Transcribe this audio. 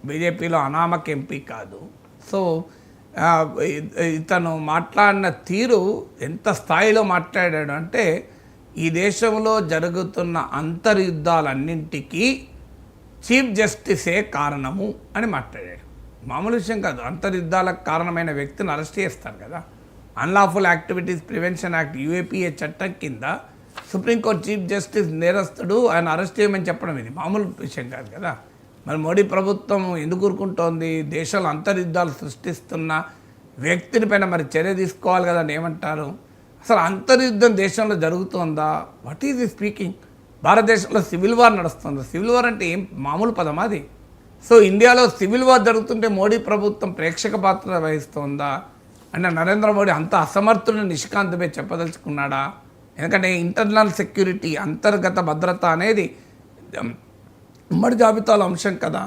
బీజేపీలో అనామక ఎంపీ కాదు. సో ఇతను మాట్లాడిన తీరు ఎంత స్థాయిలో మాట్లాడాడు అంటే ఈ దేశంలో జరుగుతున్న అంతర్యుద్ధాలన్నింటికీ చీఫ్ జస్టిసే కారణము అని మాట్లాడాడు. మామూలు విషయం కాదు. అంతర్యుద్ధాలకు కారణమైన వ్యక్తిని అరెస్ట్ చేస్తారు కదా. Unlawful activities prevention act UAPA చట్టం కింద సుప్రీంకోర్టు చీఫ్ జస్టిస్ నేరస్తుడు, ఆయన అరెస్ట్ చేయమని చెప్పడం ఇది మామూలు విషయం కాదు కదా. మరి మోడీ ప్రభుత్వం ఎందుకు ఊరుకుంటోంది? దేశంలో అంతర్యుద్ధాలు సృష్టిస్తున్న వ్యక్తిని పైన మరి చర్య తీసుకోవాలి కదా అని ఏమంటారు? అసలు అంతర్యుద్ధం దేశంలో జరుగుతుందా? వాట్ ఈజ్ ఈ స్పీకింగ్? భారతదేశంలో సివిల్ వార్ నడుస్తుంది. సివిల్ వార్ అంటే ఏం మామూలు పదం అది? సో ఇండియాలో సివిల్ వార్ జరుగుతుంటే మోడీ ప్రభుత్వం ప్రేక్షక పాత్ర వహిస్తుందా అంటే నరేంద్ర మోడీ అంత అసమర్థుడిని నిష్కాంతమే చెప్పదలుచుకున్నాడా? ఎందుకంటే ఇంటర్నల్ సెక్యూరిటీ, అంతర్గత భద్రత అనేది ఉమ్మడి జాబితాలో అంశం కదా.